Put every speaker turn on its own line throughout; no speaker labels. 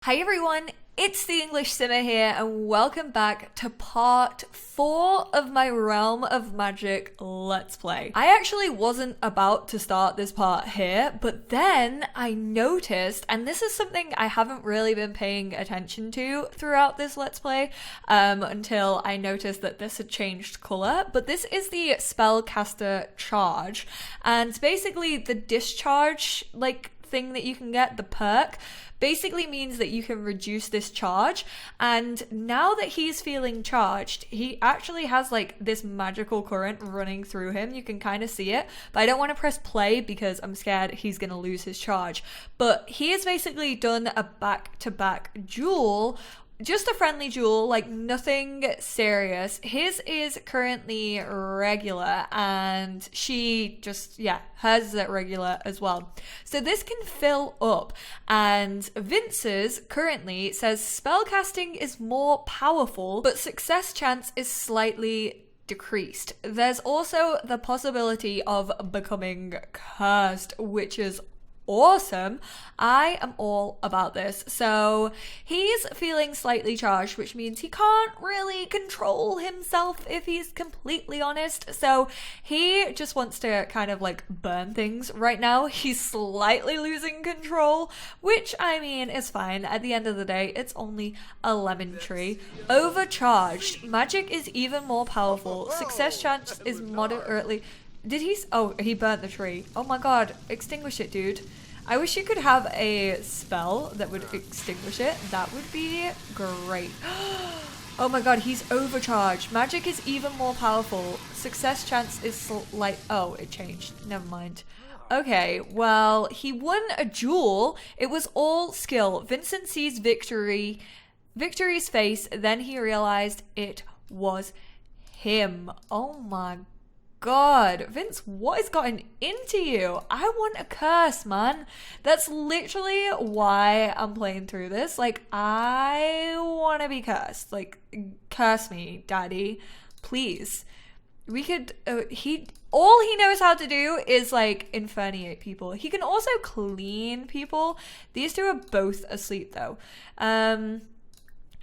Hi everyone, it's the English Simmer here and welcome back to part 4 of my Realm of Magic Let's Play. I actually wasn't about to start this part here, but then I noticed, and this is something I haven't really been paying attention to throughout this Let's Play until I noticed that this had changed colour, but this is the Spellcaster Charge, and basically the discharge thing that you can get, the perk, basically means that you can reduce this charge. And now that he's feeling charged, he actually has like this magical current running through him. You can kind of see it, but I don't want to press play because I'm scared he's going to lose his charge. But he has basically done a back-to-back duel, just a friendly duel, like nothing serious. His is currently regular and she just, hers is at regular as well. So this can fill up, and Vince's currently says spellcasting is more powerful, but success chance is slightly decreased. There's also the possibility of becoming cursed, which is awesome. I am all about this. So he's feeling slightly charged, which means he can't really control himself if he's completely honest. So he just wants to kind of like burn things right now. He's slightly losing control, which I mean is fine. At the end of the day, it's only a lemon tree. Overcharged. Magic is even more powerful. Success chance is moderately... Did he? Oh, he burnt the tree. Oh my god. Extinguish it, dude. I wish you could have a spell that would extinguish it. That would be great. Oh my god, he's overcharged. Magic is even more powerful. Success chance is like... Oh, it changed. Never mind. Okay, well, he won a duel. It was all skill. Vincent sees victory's face. Then he realized it was him. Oh my god, Vince, what has gotten into you? I want a curse, man. That's literally why I'm playing through this. Like, I want to be cursed. Like, curse me, daddy, please. We could, all he knows how to do is like inferniate people. He can also clean people. These two are both asleep though. We're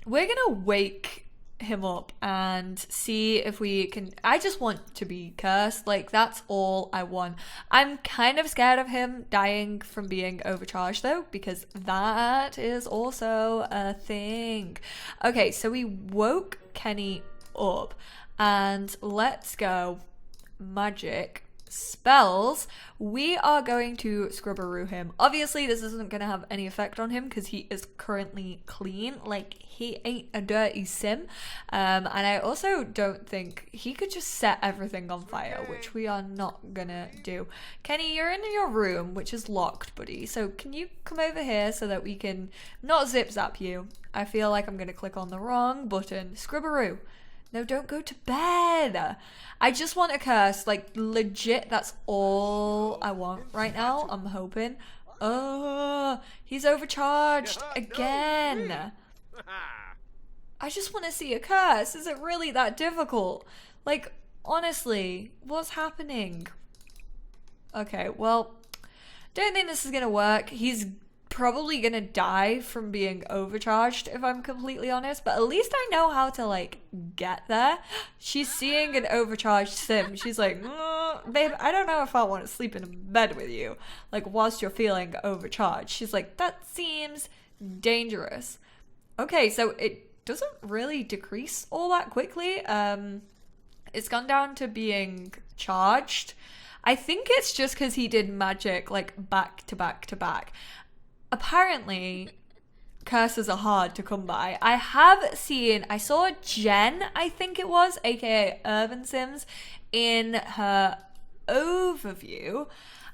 gonna wake him up and see if we can... I just want to be cursed. Like, that's all I want. I'm kind of scared of him dying from being overcharged though, because that is also a thing. Okay, so we woke Kenny up and let's go magic spells. We are going to Scrubberoo him. Obviously this isn't going to have any effect on him because he is currently clean. Like, he ain't a dirty sim, and I also don't think he could just set everything on fire, which we are not gonna do. Kenny, you're in your room, which is locked, buddy, so can you come over here so that we can not zip zap you? I feel like I'm gonna click on the wrong button. Scrubberoo, no, don't go to bed. I just want a curse. Like, legit, that's all I want right now. I'm hoping. Oh, he's overcharged again. I just want to see a curse. Is it really that difficult? Like, honestly, what's happening? Okay, well, don't think this is gonna work. He's probably gonna die from being overcharged, if I'm completely honest, but at least I know how to like get there. She's seeing an overcharged sim. She's like, babe, I don't know if I want to sleep in bed with you like whilst you're feeling overcharged. She's like, that seems dangerous. Okay, so it doesn't really decrease all that quickly. It's gone down to being charged. I think it's just because he did magic like back to back to back. Apparently, curses are hard to come by. I saw Jen, I think it was, aka Irvin Sims, in her overview.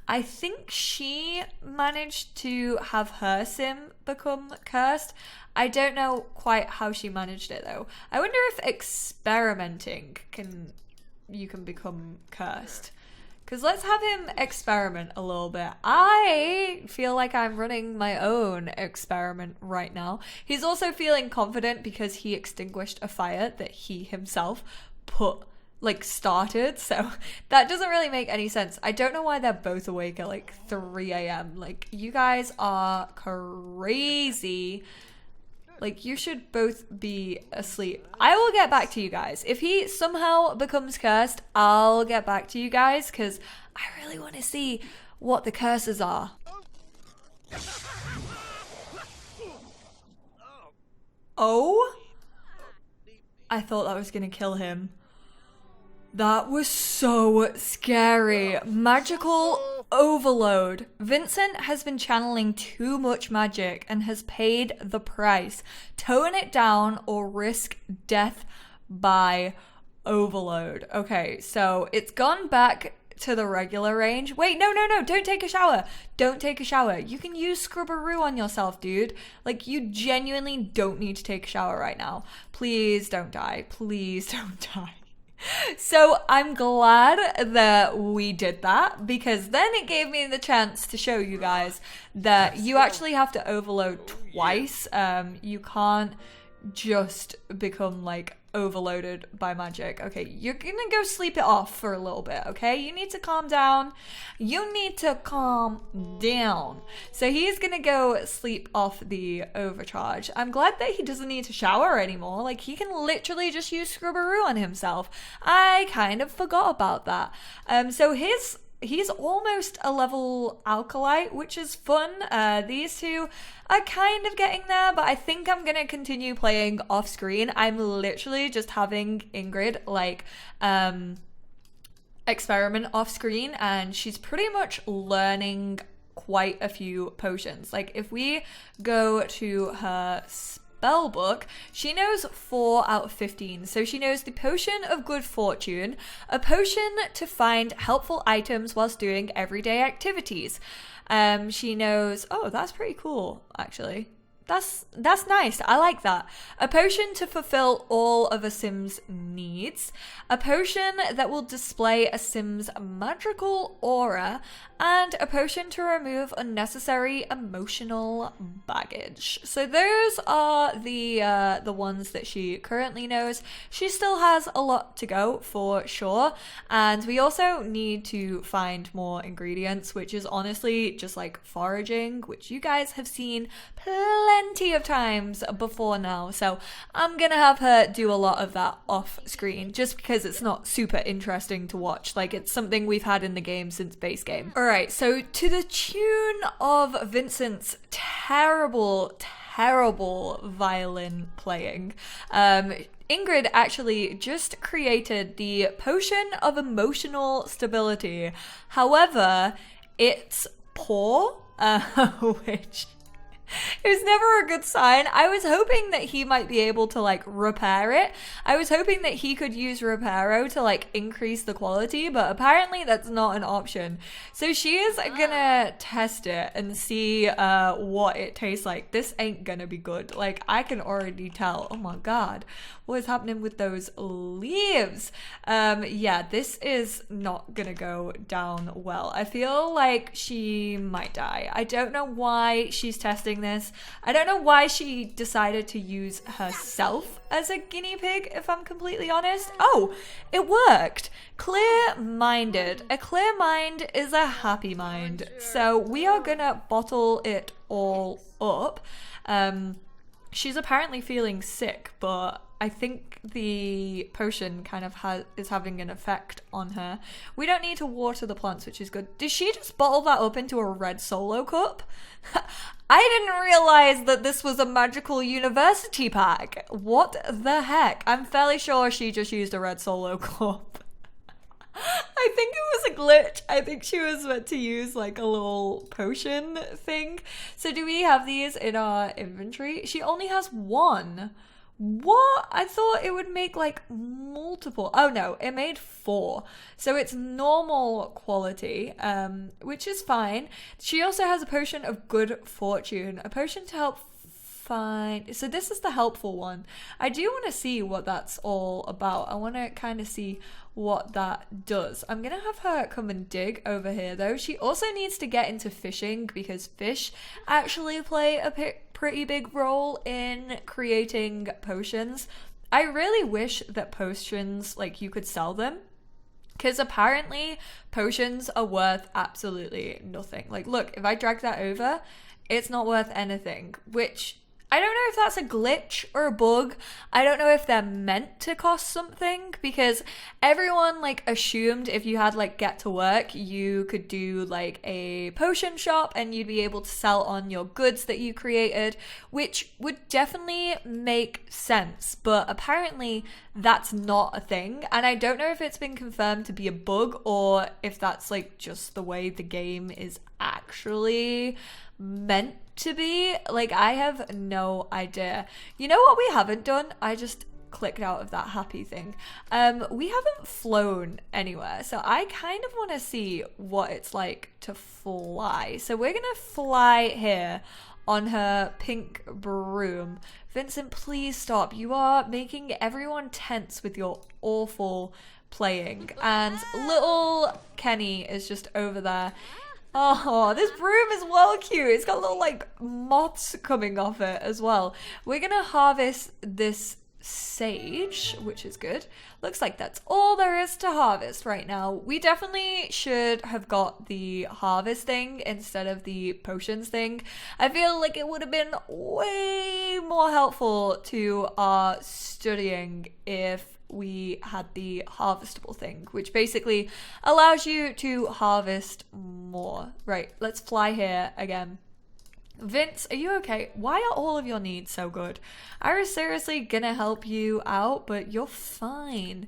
I think she managed to have her sim become cursed. I don't know quite how she managed it though. I wonder if experimenting you can become cursed. Because let's have him experiment a little bit. I feel like I'm running my own experiment right now. He's also feeling confident because he extinguished a fire that he himself started. So that doesn't really make any sense. I don't know why they're both awake at like 3 a.m. Like, you guys are crazy. Like, you should both be asleep. I will get back to you guys. If he somehow becomes cursed, I'll get back to you guys because I really want to see what the curses are. Oh? I thought that was gonna kill him. That was so scary. Magical overload. Vincent has been channeling too much magic and has paid the price. Tone it down or risk death by overload. Okay, so it's gone back to the regular range. Wait, no, don't take a shower. Don't take a shower. You can use Scrubberoo on yourself, dude. Like, you genuinely don't need to take a shower right now. Please don't die. Please don't die. So I'm glad that we did that because then it gave me the chance to show you guys that you actually have to overload twice. You can't just become like overloaded by magic. Okay, you're gonna go sleep it off for a little bit, okay? You need to calm down. You need to calm down. So he's gonna go sleep off the overcharge. I'm glad that he doesn't need to shower anymore. Like, he can literally just use Scrubberoo on himself. I kind of forgot about that. So he's almost a level Alkalite, which is fun. These two are kind of getting there, but I think I'm gonna continue playing off screen. I'm literally just having Ingrid like experiment off screen, and she's pretty much learning quite a few potions. Like, if we go to her spell book, she knows 4 out of 15. So she knows the potion of good fortune, a potion to find helpful items whilst doing everyday activities. She knows, oh, that's pretty cool, actually. That's nice. I like that. A potion to fulfill all of a sim's needs. A potion that will display a sim's magical aura. And a potion to remove unnecessary emotional baggage. So those are the ones that she currently knows. She still has a lot to go for sure. And we also need to find more ingredients, which is honestly just like foraging, which you guys have seen plenty of times before now. So I'm gonna have her do a lot of that off screen just because it's not super interesting to watch. Like, it's something we've had in the game since base game. Alright, so to the tune of Vincent's terrible violin playing, Ingrid actually just created the potion of emotional stability. However, it's poor, which it was never a good sign. I was hoping that he might be able to like repair it. I was hoping that he could use Reparo to like increase the quality, but apparently that's not an option. So she is gonna test it and see what it tastes like. This ain't gonna be good. Like, I can already tell. Oh my god, what is happening with those leaves? Yeah, this is not gonna go down well. I feel like she might die. I don't know why she's testing this. I don't know why she decided to use herself as a guinea pig, if I'm completely honest. Oh, it worked. Clear-minded. A clear mind is a happy mind. So we are gonna bottle it all up. She's apparently feeling sick, but I think the potion kind of is having an effect on her. We don't need to water the plants, which is good. Did she just bottle that up into a red solo cup? I didn't realize that this was a magical university pack. What the heck? I'm fairly sure she just used a red solo cup. I think it was a glitch. I think she was meant to use like a little potion thing. So do we have these in our inventory? She only has one. What? I thought it would make like multiple. Oh no, it made 4. So it's normal quality, which is fine. She also has a potion of good fortune, a potion to help find. So this is the helpful one. I do want to see what that's all about. I want to kind of see what that does. I'm gonna have her come and dig over here though. She also needs to get into fishing because fish actually play a pretty big role in creating potions. I really wish that potions, like, you could sell them, because apparently potions are worth absolutely nothing. Like, look, if I drag that over, it's not worth anything, which I don't know if that's a glitch or a bug. I don't know if they're meant to cost something, because everyone like assumed if you had like Get to Work, you could do like a potion shop and you'd be able to sell on your goods that you created, which would definitely make sense. But apparently that's not a thing. And I don't know if it's been confirmed to be a bug or if that's like just the way the game is actually meant to be. Like, I have no idea. You know what we haven't done? I just clicked out of that happy thing. We haven't flown anywhere, so I kind of want to see what it's like to fly. So we're gonna fly here on her pink broom. Vincent, please stop. You are making everyone tense with your awful playing. And little Kenny is just over there. Oh, this broom is well cute. It's got little like moths coming off it as well. We're gonna harvest this sage, which is good. Looks like that's all there is to harvest right now. We definitely should have got the harvest thing instead of the potions thing. I feel like it would have been way more helpful to our studying if we had the harvestable thing, which basically allows you to harvest more. Right, let's fly here again. Vince, are you okay? Why are all of your needs so good? I was seriously gonna help you out, but you're fine.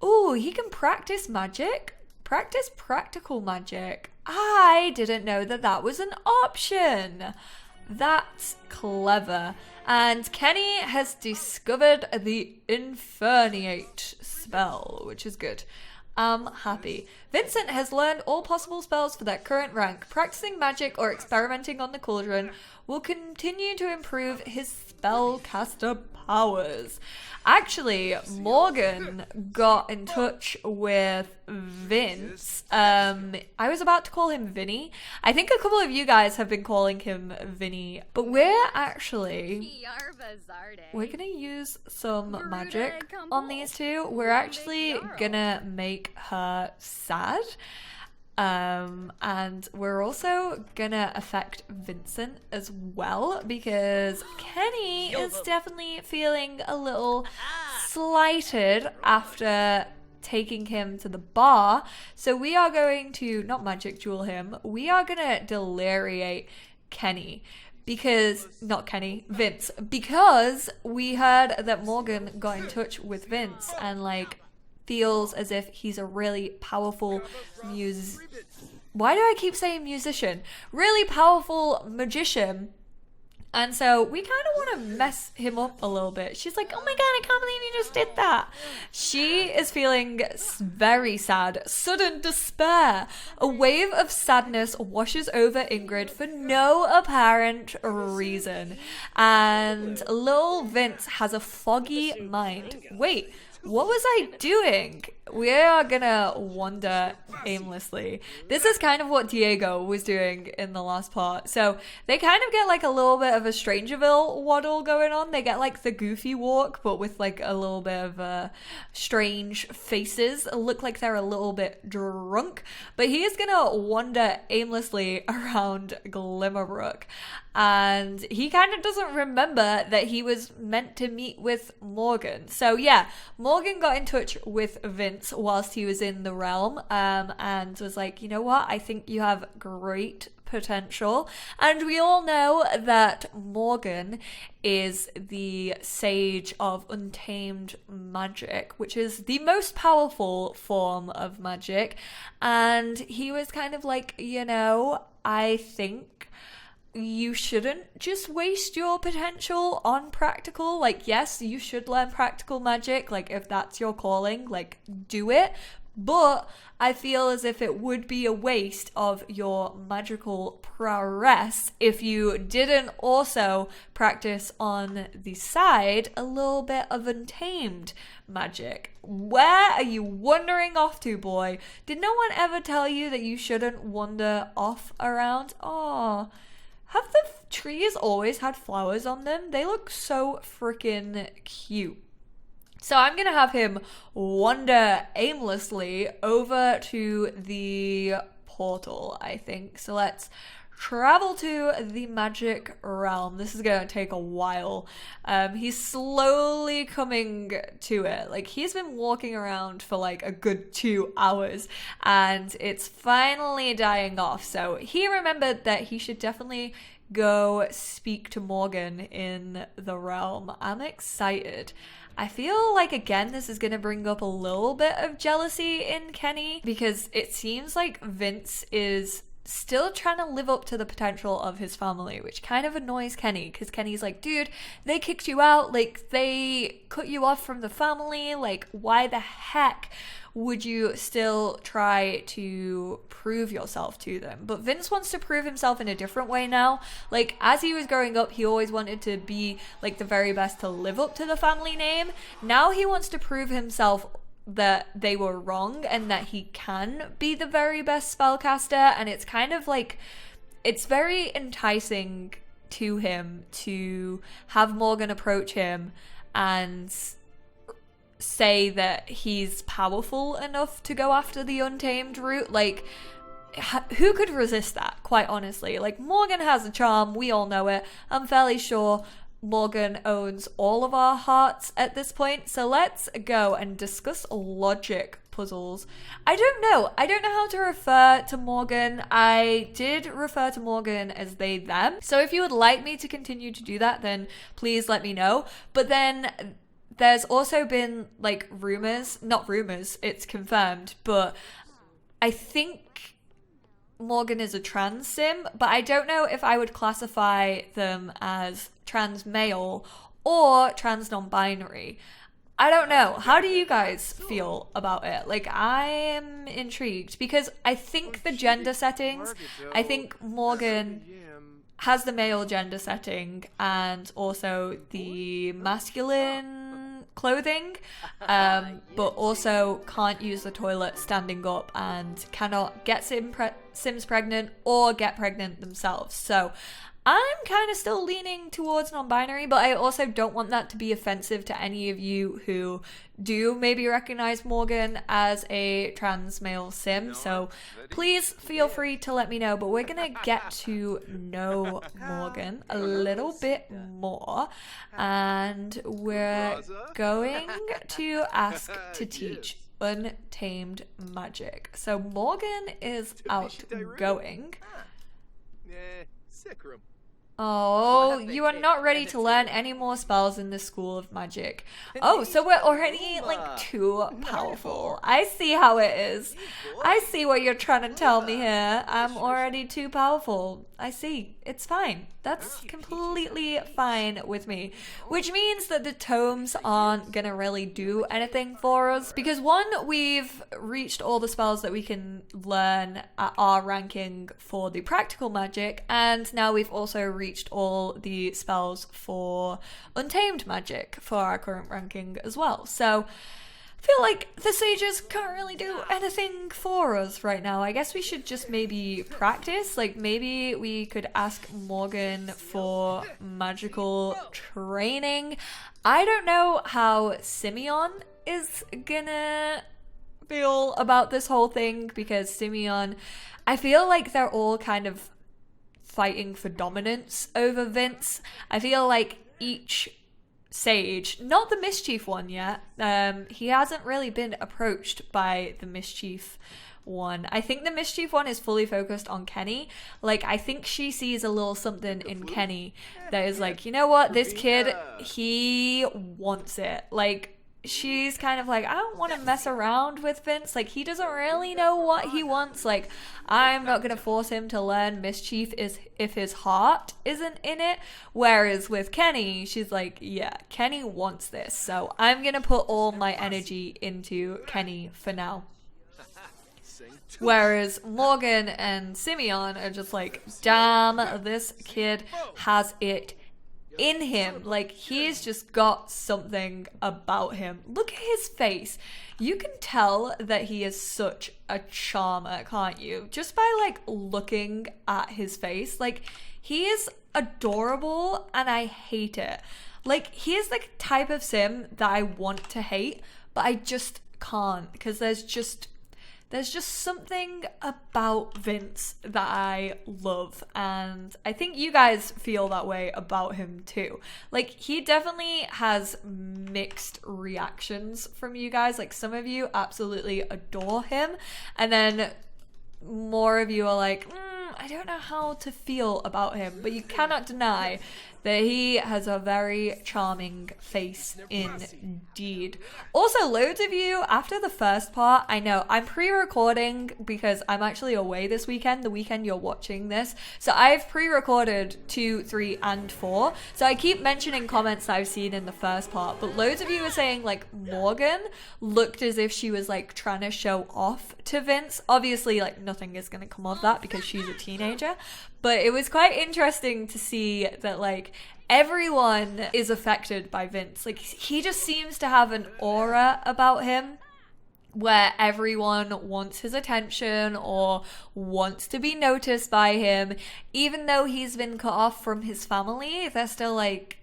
Ooh, he can practice magic. Practice practical magic. I didn't know that that was an option. That's clever. And Kenny has discovered the Inferniate spell, which is good. I'm happy. Vincent has learned all possible spells for their current rank. Practicing magic or experimenting on the cauldron will continue to improve his spellcaster powers. Actually, Morgan got in touch with Vince. I was about to call him Vinny. I think a couple of you guys have been calling him Vinny, but we're gonna use some magic on these two. We're actually gonna make her sad. And we're also gonna affect Vincent as well, because Kenny is definitely feeling a little slighted after taking him to the bar. So we are going to not magic jewel him, we are gonna deliriate Kenny. Vince, because we heard that Morgan got in touch with Vince and like feels as if he's a really powerful why do I keep saying musician? Really powerful magician. And so we kind of want to mess him up a little bit. She's like, oh my god, I can't believe you just did that. She is feeling very sad. Sudden despair. A wave of sadness washes over Ingrid for no apparent reason. And little Vince has a foggy mind. Wait, what was I doing? We are gonna wander aimlessly. This is kind of what Diego was doing in the last part. So they kind of get like a little bit of a Strangerville waddle going on. They get like the goofy walk, but with like a little bit of strange faces. Look like they're a little bit drunk. But he is gonna wander aimlessly around Glimmerbrook. And he kind of doesn't remember that he was meant to meet with Morgan. So yeah, Morgan got in touch with Vince whilst he was in the realm, and was like, you know what, I think you have great potential. And we all know that Morgan is the sage of untamed magic, which is the most powerful form of magic. And he was kind of like, you know, I think you shouldn't just waste your potential on practical. Like, yes, you should learn practical magic. Like, if that's your calling, like, do it. But I feel as if it would be a waste of your magical prowess if you didn't also practice on the side a little bit of untamed magic. Where are you wandering off to, boy? Did no one ever tell you that you shouldn't wander off around? Aw. Have the trees always had flowers on them? They look so freaking cute. So I'm gonna have him wander aimlessly over to the portal, I think. So let's travel to the magic realm. This is gonna take a while. He's slowly coming to it. Like, he's been walking around for like a good 2 hours and it's finally dying off. So he remembered that he should definitely go speak to Morgan in the realm. I'm excited. I feel like, again, this is going to bring up a little bit of jealousy in Kenny, because it seems like Vince is still trying to live up to the potential of his family, which kind of annoys Kenny, because Kenny's like, dude, they kicked you out, like, they cut you off from the family, like, why the heck would you still try to prove yourself to them? But Vince wants to prove himself in a different way now. Like, as he was growing up, he always wanted to be like the very best to live up to the family name. Now he wants to prove himself that they were wrong and that he can be the very best spellcaster. And it's kind of like, it's very enticing to him to have Morgan approach him and say that he's powerful enough to go after the Untamed route. Like, who could resist that, quite honestly? Like, Morgan has a charm, we all know it. I'm fairly sure Morgan owns all of our hearts at this point. So let's go and discuss logic puzzles. I don't know how to refer to Morgan. I did refer to Morgan as they, them. So if you would like me to continue to do that, then please let me know. But then there's also been like rumors, not rumors, it's confirmed, but I think Morgan is a trans sim, but I don't know if I would classify them as trans male or trans non-binary. I don't know. How do you guys feel about it? Like, I am intrigued because I think the gender settings, I think Morgan has the male gender setting and also the masculine clothing, but also can't use the toilet standing up and cannot get Sims pregnant or get pregnant themselves. So I'm kind of still leaning towards non-binary, but I also don't want that to be offensive to any of you who do maybe recognize Morgan as a trans male sim. So please feel free to let me know, but we're gonna get to know Morgan a little bit more, and we're going to ask to teach Untamed magic. So Morgan is outgoing. Oh, you are not ready to learn any more spells in the School of Magic. Oh, so we're already like too powerful. I see how it is. I see what you're trying to tell me here. I'm already too powerful. I see. It's fine. That's completely fine with me. Which means that the tomes aren't gonna really do anything for us. Because one, we've reached all the spells that we can learn at our ranking for the practical magic. And now we've also reached all the spells for Untamed magic for our current ranking as well. So I feel like the sages can't really do anything for us right now. I guess we should just maybe practice. Like, maybe we could ask Morgan for magical training. I don't know how Simeon is gonna feel about this whole thing, because Simeon, I feel like they're all kind of fighting for dominance over Vince. I feel like each sage, not the mischief one yet, he hasn't really been approached by the mischief one. I think the mischief one is fully focused on Kenny. Like, I think she sees a little something in Kenny that is like, you know what, this kid, he wants it. Like, she's kind of like, I don't want to mess around with Vince. Like, he doesn't really know what he wants. Like, I'm not going to force him to learn mischief if his heart isn't in it. Whereas with Kenny, she's like, yeah, Kenny wants this. So I'm going to put all my energy into Kenny for now. Whereas Morgan and Simeon are just like, damn, this kid has it in him. Like, he's just got something about him. Look at his face. You can tell that he is such a charmer, can't you? Just by like looking at his face. Like, he is adorable and I hate it. Like, he is the type of sim that I want to hate, but I just can't, because there's just There's just something about Vince that I love, and I think you guys feel that way about him too. Like, he definitely has mixed reactions from you guys. Like, some of you absolutely adore him, and then more of you are like, I don't know how to feel about him, but you cannot deny that he has a very charming face indeed. Also, loads of you, after the first part, I know I'm pre-recording because I'm actually away this weekend, the weekend you're watching this. So I've pre-recorded 2, 3, and 4. So I keep mentioning comments that I've seen in the first part, but loads of you are saying like Morgan looked as if she was like trying to show off to Vince. Obviously, like nothing is going to come of that because she's a teenager. But it was quite interesting to see that like everyone is affected by Vince. Like, he just seems to have an aura about him where everyone wants his attention or wants to be noticed by him. Even though he's been cut off from his family, they're still like,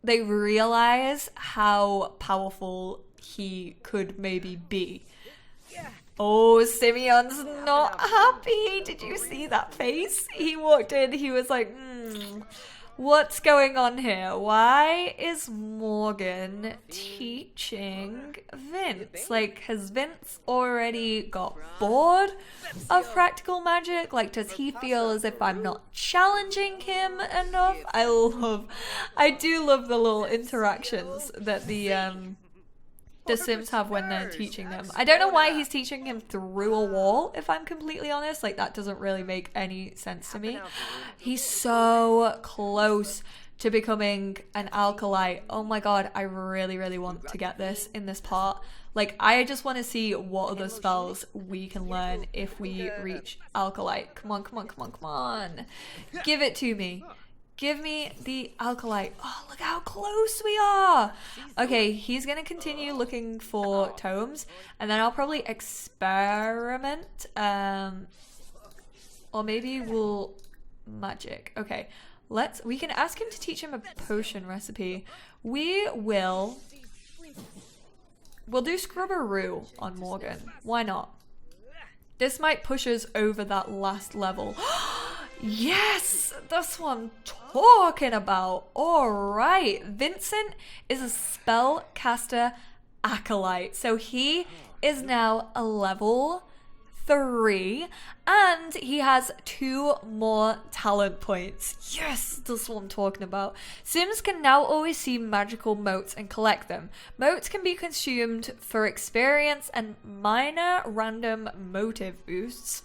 they realize how powerful he could maybe be. Oh, Simeon's not happy. Did you see that face? He walked in, he was like, what's going on here? Why is Morgan teaching Vince? Like, has Vince already got bored of practical magic? Like, does he feel as if I'm not challenging him enough? I do love the little interactions that the Sims have when they're teaching them. I don't know why he's teaching him through a wall, if I'm completely honest. Like, that doesn't really make any sense to me. He's so close to becoming an alkalite. Oh my god, I really, really want to get this in this part. Like, I just want to see what other spells we can learn if we reach alkalite. Come on, come on, come on, come on. Give it to me. Give me the alkalite. Oh, look how close we are. Okay, he's going to continue looking for tomes, and then I'll probably experiment. Or maybe we'll magic. Okay, we can ask him to teach him a potion recipe. We'll do Scrubberoo on Morgan. Why not? This might push us over that last level. Yes, that's what I'm talking about. All right, Vincent is a spellcaster acolyte, so he is now a level 3, and he has 2 more talent points. Yes, that's what I'm talking about. Sims can now always see magical motes and collect them. Motes can be consumed for experience and minor random motive boosts.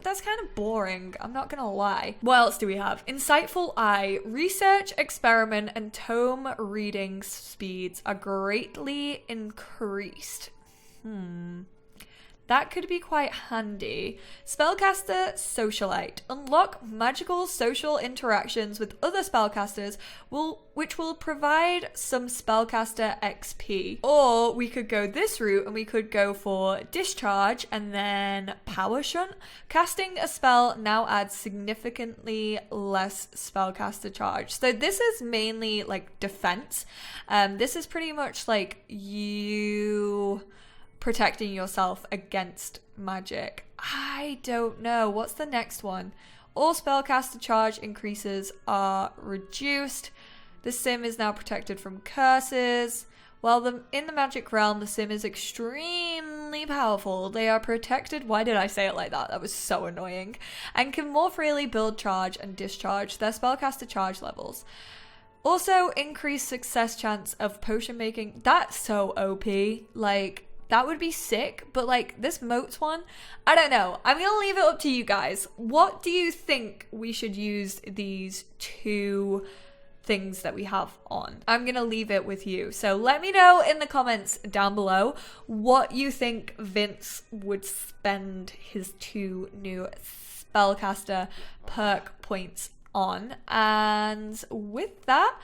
That's kind of boring, I'm not gonna lie. What else do we have? Insightful Eye. Research, experiment, and tome reading speeds are greatly increased. That could be quite handy. Spellcaster Socialite. Unlock magical social interactions with other spellcasters, which will provide some spellcaster XP. Or we could go this route and we could go for Discharge and then Power Shunt. Casting a spell now adds significantly less spellcaster charge. So this is mainly like defense. This is pretty much like you protecting yourself against magic. I don't know. What's the next one? All spellcaster charge increases are reduced. The sim is now protected from curses. While in the magic realm, the sim is extremely powerful. They are protected. Why did I say it like that? That was so annoying. And can more freely build, charge, and discharge their spellcaster charge levels. Also, increased success chance of potion making. That's so OP. Like, that would be sick, but like this motes one, I don't know. I'm gonna leave it up to you guys. What do you think we should use these 2 things that we have on? I'm gonna leave it with you. So let me know in the comments down below what you think Vince would spend his 2 new spellcaster perk points on. And with that,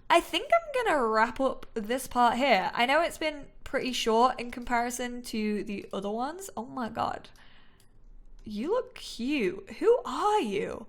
I think I'm gonna wrap up this part here. I know it's been pretty short in comparison to the other ones. Oh my god. You look cute. Who are you?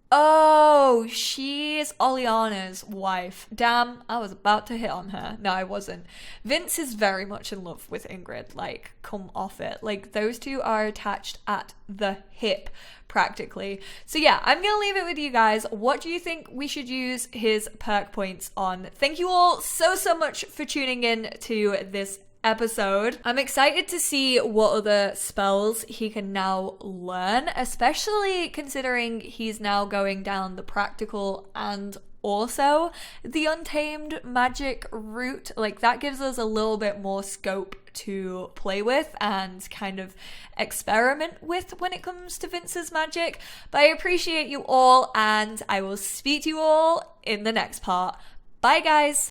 Oh, she's Oleana's wife. Damn, I was about to hit on her. No, I wasn't. Vince is very much in love with Ingrid. Like, come off it. Like, those two are attached at the hip, practically. So yeah, I'm gonna leave it with you guys. What do you think we should use his perk points on? Thank you all so much for tuning in to this episode. I'm excited to see what other spells he can now learn, especially considering he's now going down the practical and also the untamed magic route. Like, that gives us a little bit more scope to play with and kind of experiment with when it comes to Vince's magic. But I appreciate you all, and I will speak to you all in the next part. Bye guys!